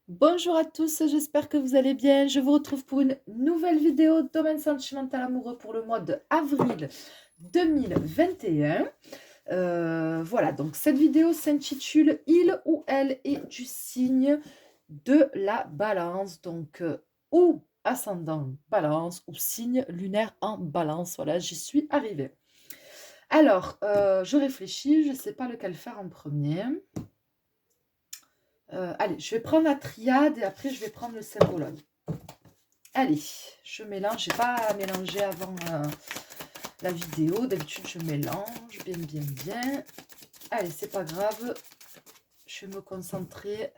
Bonjour à tous, j'espère que vous allez bien. Je vous retrouve pour une nouvelle vidéo domaine sentimental amoureux pour le mois de avril 2021. Voilà, donc cette vidéo s'intitule Il ou elle est du signe de la balance. Donc, ou ascendant balance ou signe lunaire en balance. Voilà, j'y suis arrivée. Alors, je réfléchis, je ne sais pas lequel faire en premier. Allez, je vais prendre la triade et après je vais prendre le symbologue. Allez, je mélange. Je n'ai pas mélangé avant la vidéo. D'habitude, je mélange bien. Allez, c'est pas grave. Je vais me concentrer.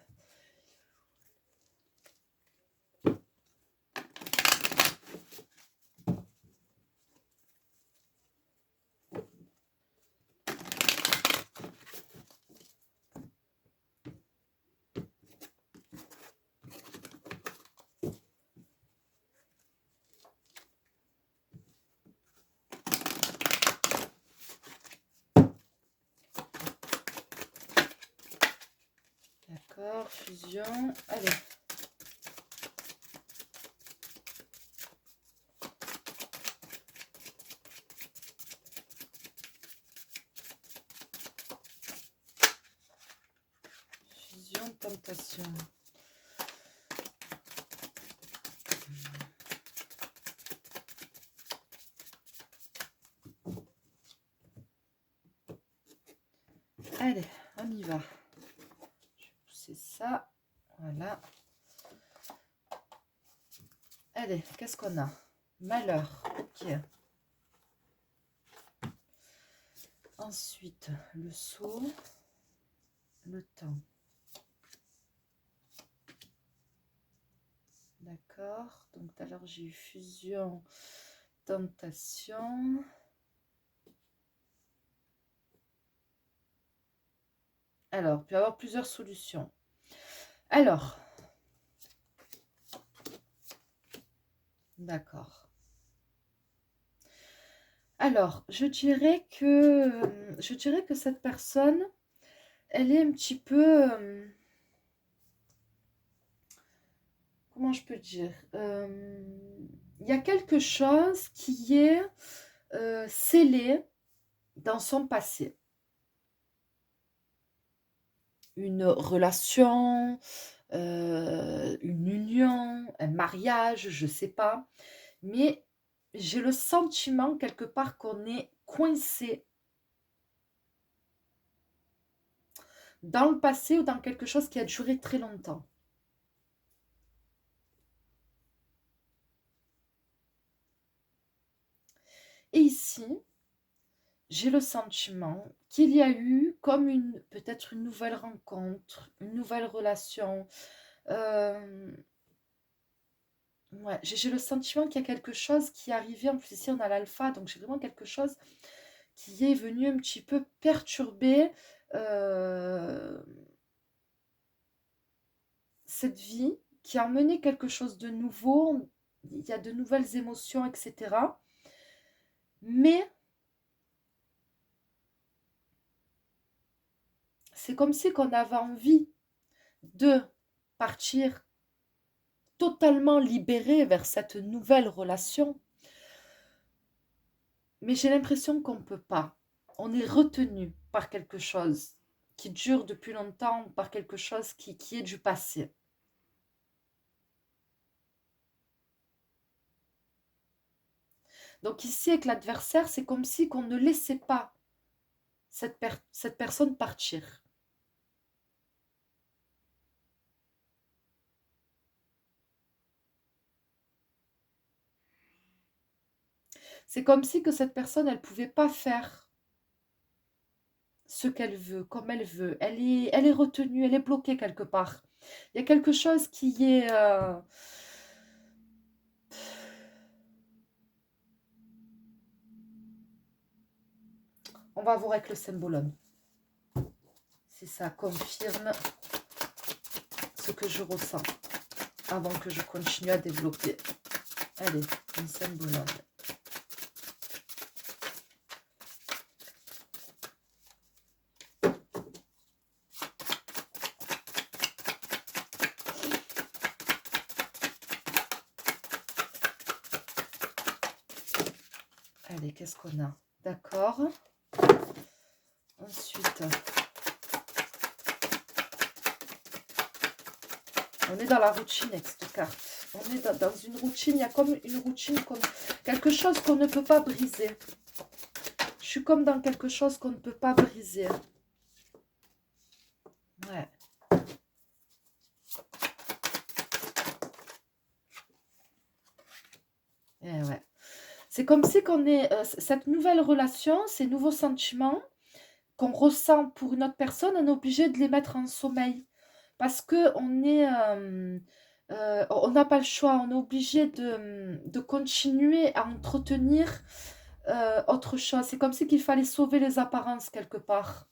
D'accord, fusion. Allez. Fusion, tentation. Allez, on y va. Je vais pousser ça. Voilà. Allez, qu'est-ce qu'on a? Malheur. Ok. Ensuite, le saut. Le temps. D'accord. Donc, tout à l'heure, j'ai eu fusion, tentation. Alors, il peut y avoir plusieurs solutions. Alors, d'accord. Alors, je dirais que cette personne, elle est un petit peu, comment je peux dire, il y a quelque chose qui est scellé dans son passé. Une relation, une union, un mariage, je ne sais pas. Mais j'ai le sentiment quelque part qu'on est coincé dans le passé ou dans quelque chose qui a duré très longtemps. Et ici, j'ai le sentiment qu'il y a eu comme peut-être une nouvelle rencontre, une nouvelle relation. Euh, ouais, j'ai le sentiment qu'il y a quelque chose qui est arrivé. En plus, ici, on a l'alpha, donc j'ai vraiment quelque chose qui est venu un petit peu perturber euh, cette vie, qui a emmené quelque chose de nouveau. Il y a de nouvelles émotions, etc. Mais c'est comme si qu'on avait envie de partir totalement libéré vers cette nouvelle relation. Mais j'ai l'impression qu'on ne peut pas. On est retenu par quelque chose qui dure depuis longtemps, par quelque chose qui est du passé. Donc ici, avec l'adversaire, c'est comme si qu'on ne laissait pas cette personne partir. C'est comme si que cette personne, elle ne pouvait pas faire ce qu'elle veut, comme elle veut. Elle est retenue, elle est bloquée quelque part. Il y a quelque chose qui est... On va voir avec le symbolone. Si ça confirme ce que je ressens avant que je continue à développer. Allez, un symbolone. Allez, qu'est-ce qu'on a? D'accord. Ensuite, on est dans la routine avec cette carte. On est dans une routine, il y a comme une routine, comme quelque chose qu'on ne peut pas briser. Je suis comme dans quelque chose qu'on ne peut pas briser. Ouais. Eh ouais. C'est comme si qu'on est, cette nouvelle relation, ces nouveaux sentiments qu'on ressent pour une autre personne, on est obligé de les mettre en sommeil. Parce que on n'a pas le choix, on est obligé de continuer à entretenir autre chose. C'est comme si qu'il fallait sauver les apparences quelque part.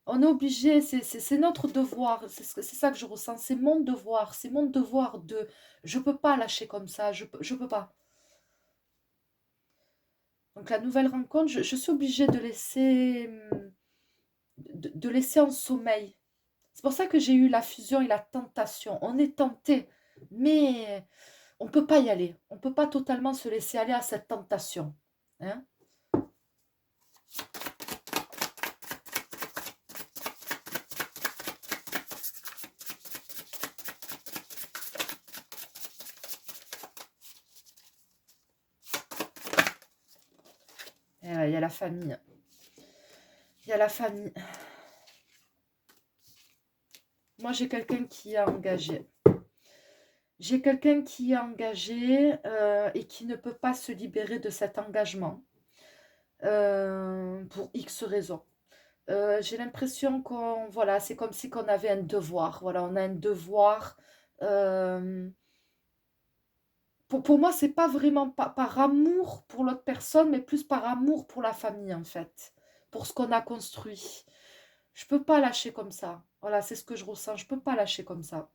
On est obligé, c'est notre devoir, c'est ça que je ressens, c'est mon devoir, c'est mon devoir de... Je peux pas lâcher comme ça, je peux pas. Donc la nouvelle rencontre, je suis obligée de laisser, de laisser en sommeil. C'est pour ça que j'ai eu la fusion et la tentation. On est tenté, mais on ne peut pas y aller. On ne peut pas totalement se laisser aller à cette tentation. Hein? Eh ouais, il y a la famille. Il y a la famille. Moi, j'ai quelqu'un qui est engagé. J'ai quelqu'un qui est engagé et qui ne peut pas se libérer de cet engagement pour X raisons. J'ai l'impression qu'on, voilà, c'est comme si qu'on avait un devoir. Voilà, on a un devoir. euh, pour moi, c'est pas vraiment par amour pour l'autre personne, mais plus par amour pour la famille, en fait, pour ce qu'on a construit. Je peux pas lâcher comme ça. Voilà, c'est ce que je ressens. Je peux pas lâcher comme ça.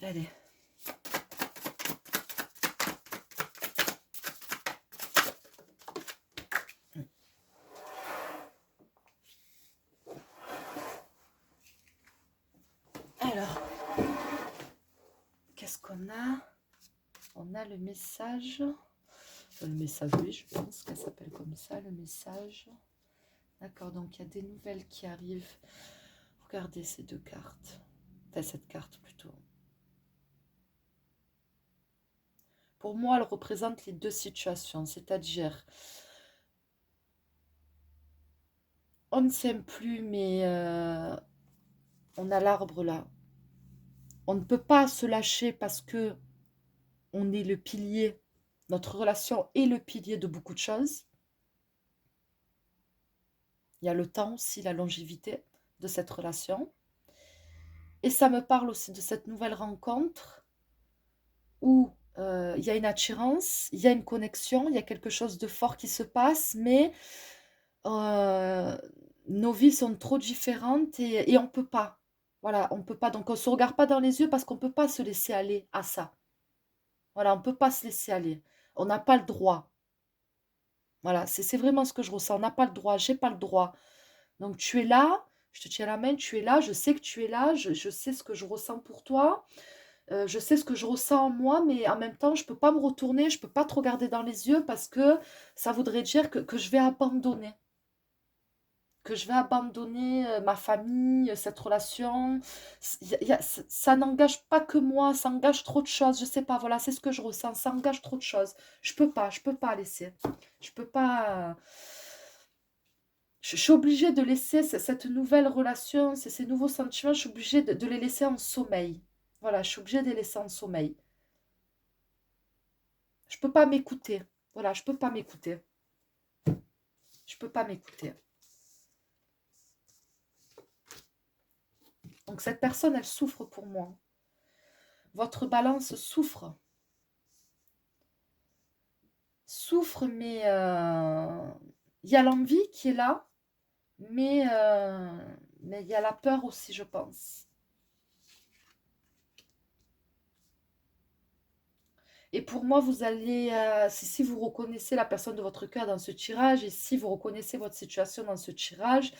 Allez. Alors, qu'est-ce qu'on a? On a le message. Le message, oui, je pense qu'elle s'appelle comme ça, le message. D'accord, donc il y a des nouvelles qui arrivent. Regardez ces deux cartes. Enfin, cette carte plutôt. Pour moi, elle représente les deux situations, c'est-à-dire, on ne s'aime plus, mais on a l'arbre là. On ne peut pas se lâcher parce que on est le pilier. Notre relation est le pilier de beaucoup de choses. Il y a le temps aussi, la longévité de cette relation. Et ça me parle aussi de cette nouvelle rencontre où il y a une attirance, il y a une connexion, il y a quelque chose de fort qui se passe, mais euh, nos vies sont trop différentes et on ne peut pas. Voilà, on ne peut pas. Donc on ne se regarde pas dans les yeux parce qu'on ne peut pas se laisser aller à ça. Voilà, on ne peut pas se laisser aller. On n'a pas le droit. Voilà, c'est vraiment ce que je ressens. On n'a pas le droit, j'ai pas le droit. Donc tu es là, je te tiens la main, tu es là, je sais que tu es là, je sais ce que je ressens pour toi, je sais ce que je ressens en moi, mais en même temps, je ne peux pas me retourner, je ne peux pas te regarder dans les yeux parce que ça voudrait dire que je vais abandonner. Que je vais abandonner ma famille, cette relation. Ça n'engage pas que moi, ça engage trop de choses. Je sais pas, voilà, c'est ce que je ressens. Ça engage trop de choses. Je peux pas laisser. Je peux pas. Je suis obligée de laisser cette nouvelle relation, ces nouveaux sentiments, je suis obligée de les laisser en sommeil. Voilà, je suis obligée de les laisser en sommeil. Je peux pas m'écouter. Voilà, je peux pas m'écouter. Je peux pas m'écouter. Donc cette personne, elle souffre pour moi. Votre balance souffre. Souffre, mais il y a l'envie qui est là, mais il y a la peur aussi, je pense. Et pour moi, vous allez, si vous reconnaissez la personne de votre cœur dans ce tirage, et si vous reconnaissez votre situation dans ce tirage,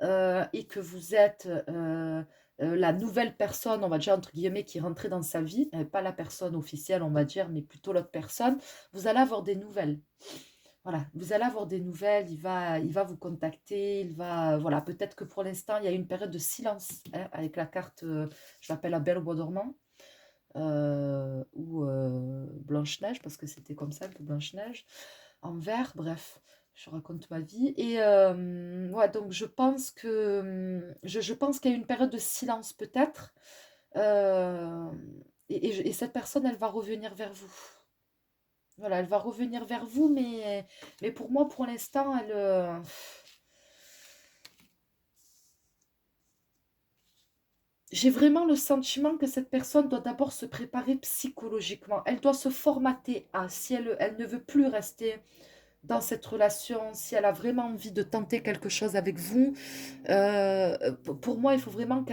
et que vous êtes la nouvelle personne, on va dire entre guillemets, qui est rentrée dans sa vie, pas la personne officielle, on va dire, mais plutôt l'autre personne, vous allez avoir des nouvelles. Voilà, vous allez avoir des nouvelles, il va vous contacter, voilà, peut-être que pour l'instant, il y a une période de silence, hein, avec la carte, je l'appelle la Belle au bois dormant, ou Blanche-Neige, parce que c'était comme ça, que Blanche-Neige, en vert, bref, je raconte ma vie. Et ouais, donc je pense que, je pense qu'il y a une période de silence peut-être, euh, et cette personne, elle va revenir vers vous. Voilà, elle va revenir vers vous, mais pour moi, pour l'instant, j'ai vraiment le sentiment que cette personne doit d'abord se préparer psychologiquement. Elle doit se formater à, si elle ne veut plus rester dans cette relation, si elle a vraiment envie de tenter quelque chose avec vous, pour moi, il faut vraiment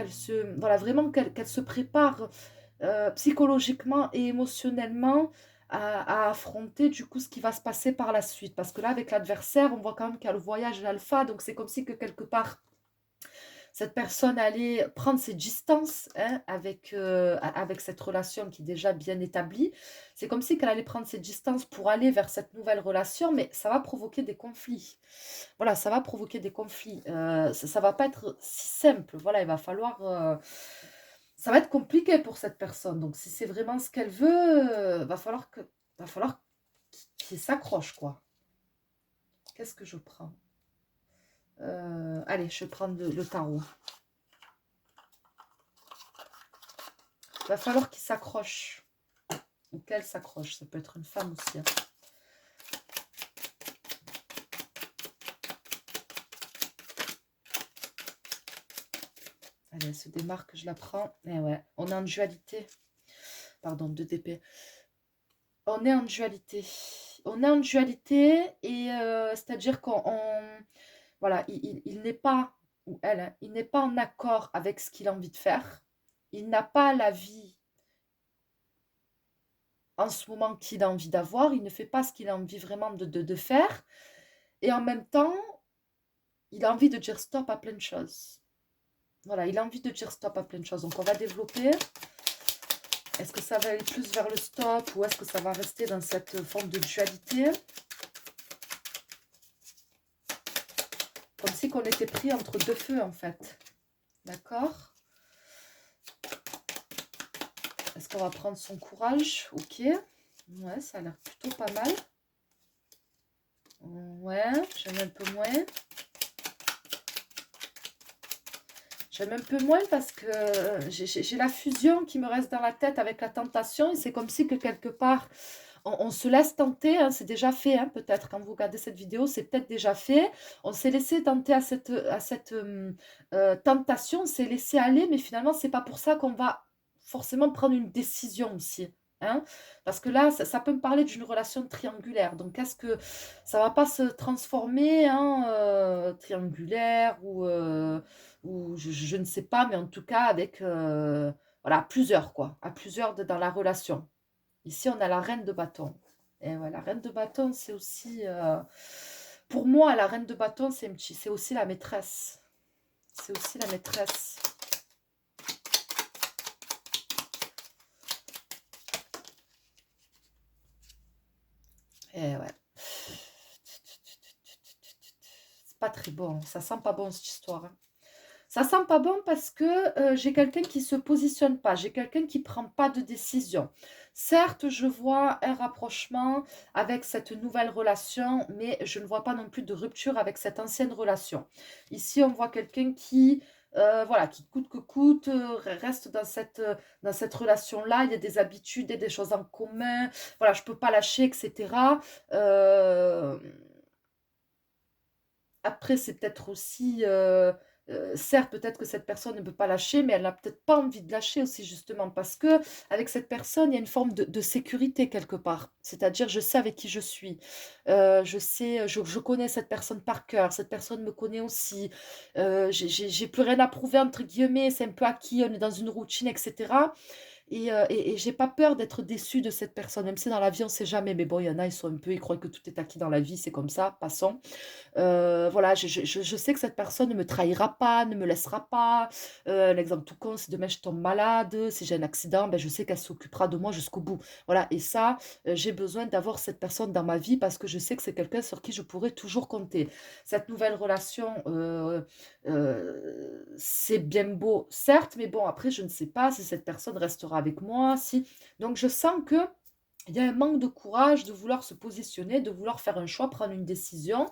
voilà, vraiment qu'elle se prépare psychologiquement et émotionnellement à affronter du coup ce qui va se passer par la suite. Parce que là, avec l'adversaire, on voit quand même qu'il y a le voyage de l'alpha, donc c'est comme si que quelque part, cette personne allait prendre ses distances, hein, avec cette relation qui est déjà bien établie. C'est comme si qu'elle allait prendre ses distances pour aller vers cette nouvelle relation, mais ça va provoquer des conflits. Voilà, ça va provoquer des conflits. Ça va pas être si simple. Voilà, il va falloir... ça va être compliqué pour cette personne. Donc, si c'est vraiment ce qu'elle veut, va falloir qu'il s'accroche, quoi. Qu'est-ce que je prends? Allez, je vais prendre le tarot. Il va falloir qu'il s'accroche. Ou qu'elle s'accroche. Ça peut être une femme aussi, hein. Allez, elle se démarque, je la prends. Et ouais, on est en dualité. Pardon, 2 d'épée. On est en dualité. On est en dualité, et c'est-à-dire voilà, il n'est pas, ou elle, hein, il n'est pas en accord avec ce qu'il a envie de faire. Il n'a pas la vie en ce moment qu'il a envie d'avoir. Il ne fait pas ce qu'il a envie vraiment de faire. Et en même temps, il a envie de dire stop à plein de choses. Voilà, il a envie de dire stop à plein de choses. Donc, on va développer. Est-ce que ça va aller plus vers le stop, ou est-ce que ça va rester dans cette forme de dualité? Comme si qu'on était pris entre deux feux, en fait. D'accord? Est-ce qu'on va prendre son courage? Ok. Ouais, ça a l'air plutôt pas mal. Ouais, j'aime un peu moins. J'aime un peu moins parce que j'ai la fusion qui me reste dans la tête avec la tentation. Et c'est comme si que quelque part, on se laisse tenter, hein, c'est déjà fait, hein, peut-être quand vous regardez cette vidéo, c'est peut-être déjà fait. On s'est laissé tenter à cette tentation, on s'est laissé aller, mais finalement, c'est pas pour ça qu'on va forcément prendre une décision aussi, hein. Parce que là, ça peut me parler d'une relation triangulaire. Donc, est-ce que ça va pas se transformer en triangulaire, ou je ne sais pas, mais en tout cas avec voilà, plusieurs, quoi, à plusieurs dans la relation. Ici, on a la reine de bâton. Et ouais, la reine de bâton, c'est aussi... pour moi, la reine de bâton, c'est aussi la maîtresse. C'est aussi la maîtresse. Et ouais. C'est pas très bon. Ça sent pas bon, cette histoire, hein. Ça sent pas bon parce que j'ai quelqu'un qui se positionne pas. J'ai quelqu'un qui prend pas de décision. Certes, je vois un rapprochement avec cette nouvelle relation, mais je ne vois pas non plus de rupture avec cette ancienne relation. Ici, on voit quelqu'un qui, voilà, qui coûte que coûte, reste dans cette relation-là. Il y a des habitudes et des choses en commun. Voilà, je peux pas lâcher, etc. Euh, Après, c'est peut-être aussi, certes, peut-être que cette personne ne peut pas lâcher, mais elle n'a peut-être pas envie de lâcher aussi, justement, parce que avec cette personne, il y a une forme de sécurité quelque part. C'est-à-dire, je sais avec qui je suis. Je sais, je connais cette personne par cœur. Cette personne me connaît aussi. J'ai plus rien à prouver, entre guillemets. C'est un peu acquis, on est dans une routine, etc. Et j'ai pas peur d'être déçue de cette personne, même si dans la vie on sait jamais, mais bon, il y en a, ils sont un peu, ils croient que tout est acquis dans la vie, c'est comme ça, passons. Voilà, je sais que cette personne ne me trahira pas, ne me laissera pas. L'exemple tout con, si demain je tombe malade, si j'ai un accident, ben, je sais qu'elle s'occupera de moi jusqu'au bout. Voilà, et ça, j'ai besoin d'avoir cette personne dans ma vie parce que je sais que c'est quelqu'un sur qui je pourrai toujours compter. Cette nouvelle relation, c'est bien beau, certes, mais bon, après, je ne sais pas si cette personne restera avec moi. Si... Donc, je sens que il y a un manque de courage de vouloir se positionner, de vouloir faire un choix, prendre une décision.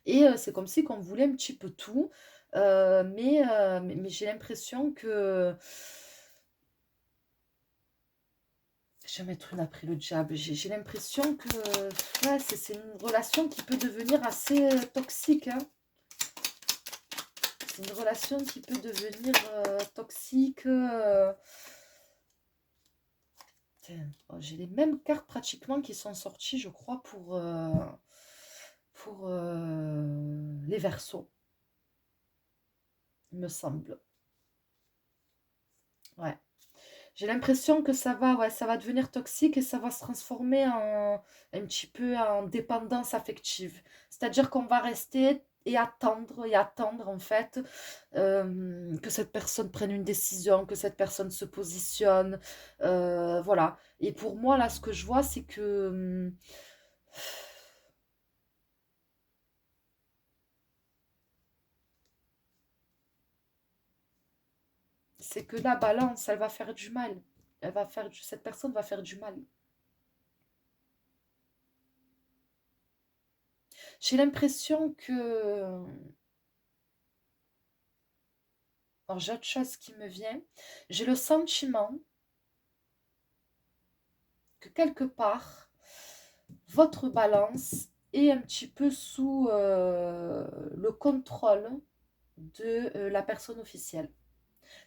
Et c'est comme si on voulait un petit peu tout. Mais j'ai l'impression que... Jamais a pris le diable. J'ai l'impression que ouais, c'est une relation qui peut devenir assez toxique. Hein. C'est une relation qui peut devenir toxique. Tiens, oh, j'ai les mêmes cartes pratiquement qui sont sorties, je crois, pour les Verseaux, il me semble. Ouais. J'ai l'impression que ça va, ouais, ça va devenir toxique et ça va se transformer en un petit peu en dépendance affective. C'est-à-dire qu'on va rester et attendre en fait que cette personne prenne une décision, que cette personne se positionne. Voilà. Et pour moi, là, ce que je vois, c'est que la balance, elle va faire du mal. Cette personne va faire du mal. J'ai l'impression que... Alors, j'ai autre chose qui me vient. J'ai le sentiment que quelque part, votre balance est un petit peu sous le contrôle de la personne officielle.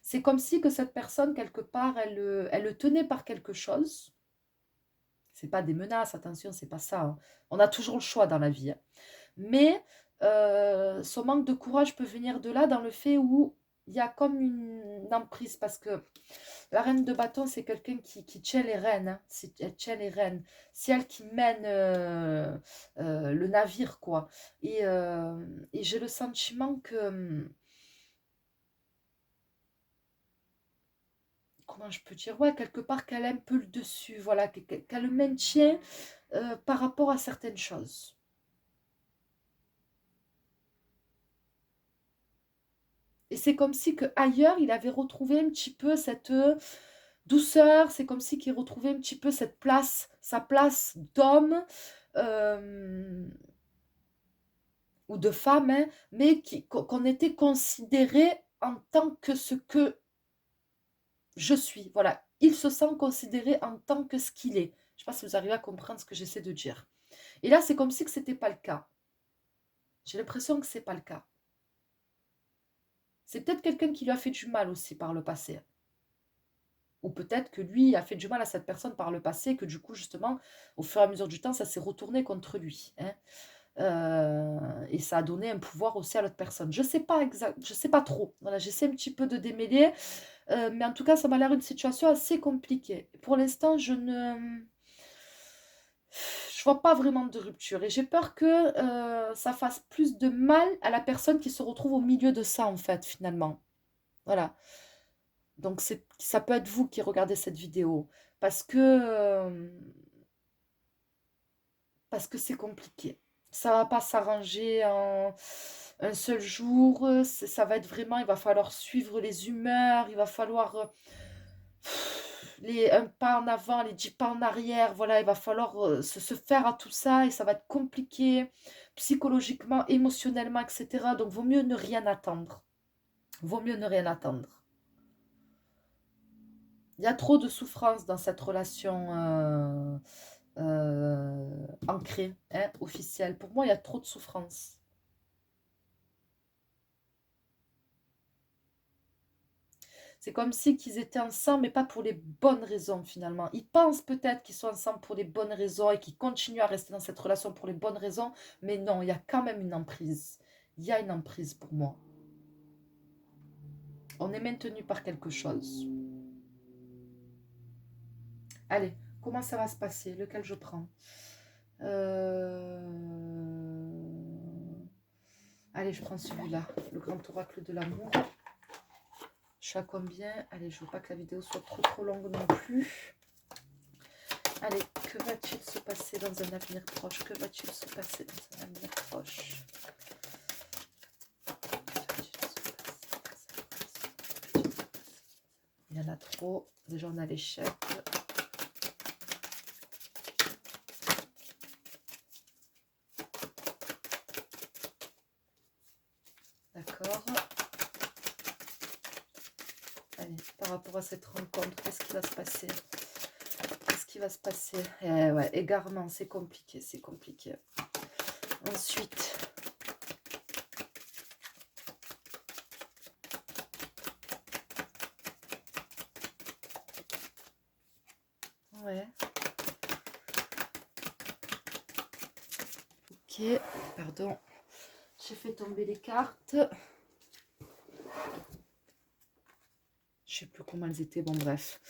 C'est comme si que cette personne, quelque part, elle le tenait par quelque chose. C'est pas des menaces, attention, c'est pas ça. Hein. On a toujours le choix dans la vie. Hein. Mais son manque de courage peut venir de là, dans le fait où il y a comme une emprise, parce que la reine de bâton, c'est quelqu'un qui tient les rênes. Hein. Elle tient les rênes. C'est elle qui mène le navire, quoi. Et j'ai le sentiment que... Comment je peux dire? Ouais, quelque part qu'elle a un peu le dessus, voilà, qu'elle le maintient par rapport à certaines choses. Et c'est comme si que ailleurs il avait retrouvé un petit peu cette douceur, c'est comme si qu'il retrouvait un petit peu cette place, sa place d'homme euh, ou de femme, hein, mais qu'on était considéré en tant que ce que je suis. Voilà, il se sent considéré en tant que ce qu'il est. Je ne sais pas si vous arrivez à comprendre ce que j'essaie de dire. Et là, c'est comme si que c'était pas le cas. J'ai l'impression que c'est pas le cas. C'est peut-être quelqu'un qui lui a fait du mal aussi par le passé. Ou peut-être que lui a fait du mal à cette personne par le passé, que du coup, justement, au fur et à mesure du temps, ça s'est retourné contre lui. Hein. Et ça a donné un pouvoir aussi à l'autre personne. Je sais pas exact, je sais pas trop. Voilà, j'essaie un petit peu de démêler, mais en tout cas, ça m'a l'air une situation assez compliquée. Pour l'instant, je vois pas vraiment de rupture et j'ai peur que ça fasse plus de mal à la personne qui se retrouve au milieu de ça, en fait, finalement. Voilà. Donc, ça peut être vous qui regardez cette vidéo parce que c'est compliqué. Ça va pas s'arranger en un seul jour. Ça va être vraiment, il va falloir suivre les humeurs, il va falloir un pas en avant, les 10 pas en arrière. Voilà, il va falloir se faire à tout ça et ça va être compliqué psychologiquement, émotionnellement, etc. Donc, vaut mieux ne rien attendre. Vaut mieux ne rien attendre. Il y a trop de souffrance dans cette relation ancrée, hein, officielle. Pour moi, il y a trop de souffrance. C'est comme si qu'ils étaient ensemble, mais pas pour les bonnes raisons finalement. Ils pensent peut-être qu'ils sont ensemble pour les bonnes raisons et qu'ils continuent à rester dans cette relation pour les bonnes raisons, mais non, il y a quand même une emprise. Il y a une emprise pour moi. On est maintenu par quelque chose. Allez, comment ça va se passer? Lequel je prends? Euh, Allez, je prends celui-là, le grand oracle de l'amour. Je suis à combien? Allez, je veux pas que la vidéo soit trop longue non plus. Allez, que va-t-il se passer dans un avenir proche? Que va-t-il se passer dans un avenir proche? Il y en a trop. Déjà, on a l'échec. D'accord. Allez, par rapport à cette rencontre, qu'est-ce qui va se passer? Qu'est-ce qui va se passer? Ouais, égarement, c'est compliqué, c'est compliqué. Ensuite, ouais. Ok, pardon. J'ai fait tomber les cartes. Je sais plus comment elles étaient, bon bref.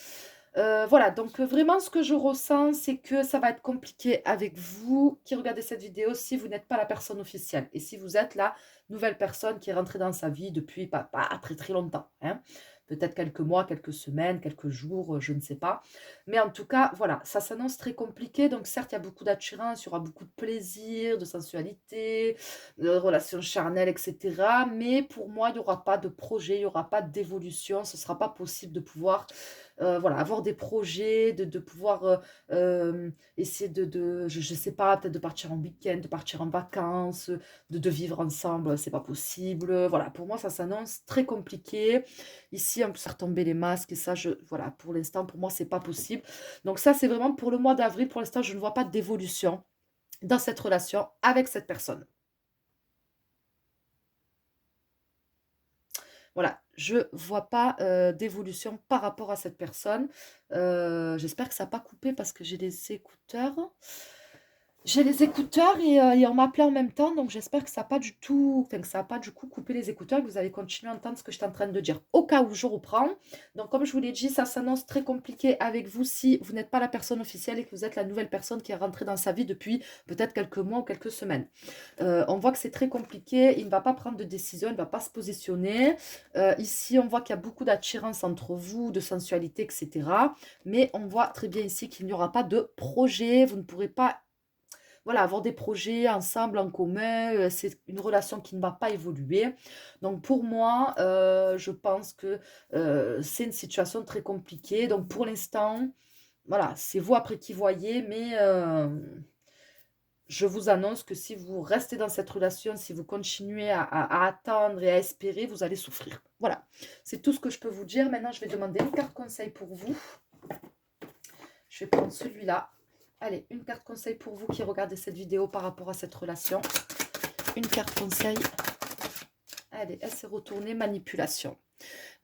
Voilà, donc vraiment ce que je ressens, c'est que ça va être compliqué avec vous qui regardez cette vidéo si vous n'êtes pas la personne officielle. Et si vous êtes la nouvelle personne qui est rentrée dans sa vie depuis pas très longtemps. Hein. Peut-être quelques mois, quelques semaines, quelques jours, je ne sais pas. Mais en tout cas, voilà, ça s'annonce très compliqué. Donc certes, il y a beaucoup d'attirance, il y aura beaucoup de plaisir, de sensualité, de relations charnelles, etc. Mais pour moi, il n'y aura pas de projet, il n'y aura pas d'évolution. Ce ne sera pas possible de pouvoir voilà, avoir des projets, de pouvoir essayer je sais pas, peut-être de partir en week-end, de partir en vacances, de vivre ensemble, c'est pas possible. Voilà, pour moi, ça s'annonce très compliqué. Ici, on peut faire tomber les masques et ça, voilà, pour l'instant, pour moi, c'est pas possible. Donc ça, c'est vraiment pour le mois d'avril. Pour l'instant, je ne vois pas d'évolution dans cette relation avec cette personne. Voilà, je ne vois pas d'évolution par rapport à cette personne. J'espère que ça n'a pas coupé parce que j'ai les écouteurs. J'ai les écouteurs et on m'appelait en même temps, donc j'espère que ça n'a pas du tout, enfin que ça n'a pas du coup coupé les écouteurs, que vous allez continuer à entendre ce que je suis en train de dire. Au cas où je reprends, donc comme je vous l'ai dit, ça s'annonce très compliqué avec vous si vous n'êtes pas la personne officielle et que vous êtes la nouvelle personne qui est rentrée dans sa vie depuis peut-être quelques mois ou quelques semaines. On voit que c'est très compliqué, il ne va pas prendre de décision, il ne va pas se positionner. Ici, on voit qu'il y a beaucoup d'attirance entre vous, de sensualité, etc. Mais on voit très bien ici qu'il n'y aura pas de projet, vous ne pourrez pas voilà, avoir des projets ensemble, en commun, c'est une relation qui ne va pas évoluer. Donc pour moi, je pense que c'est une situation très compliquée. Donc pour l'instant, voilà, c'est vous après qui voyez, mais je vous annonce que si vous restez dans cette relation, si vous continuez à attendre et à espérer, vous allez souffrir. Voilà, c'est tout ce que je peux vous dire. Maintenant, je vais demander une carte conseil pour vous. Je vais prendre celui-là. Allez, une carte conseil pour vous qui regardez cette vidéo par rapport à cette relation. Une carte conseil. Allez, elle s'est retournée, manipulation.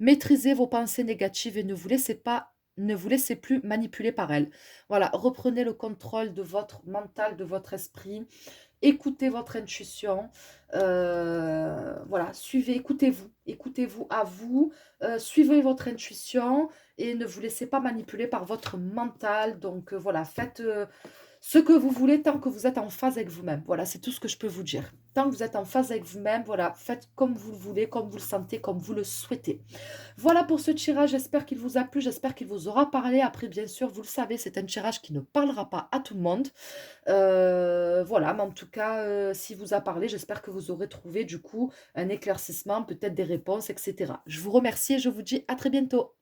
Maîtrisez vos pensées négatives et ne vous laissez plus manipuler par elles. Voilà, reprenez le contrôle de votre mental, de votre esprit. Écoutez votre intuition. Voilà, écoutez-vous à vous. Suivez votre intuition et ne vous laissez pas manipuler par votre mental. Donc voilà, faites ce que vous voulez tant que vous êtes en phase avec vous-même. Voilà, c'est tout ce que je peux vous dire. Tant que vous êtes en phase avec vous-même, voilà, faites comme vous le voulez, comme vous le sentez, comme vous le souhaitez. Voilà pour ce tirage, j'espère qu'il vous a plu, j'espère qu'il vous aura parlé. Après, bien sûr, vous le savez, c'est un tirage qui ne parlera pas à tout le monde. Voilà, mais en tout cas, s'il vous a parlé, j'espère que vous aurez trouvé du coup un éclaircissement, peut-être des réponses, etc. Je vous remercie et je vous dis à très bientôt.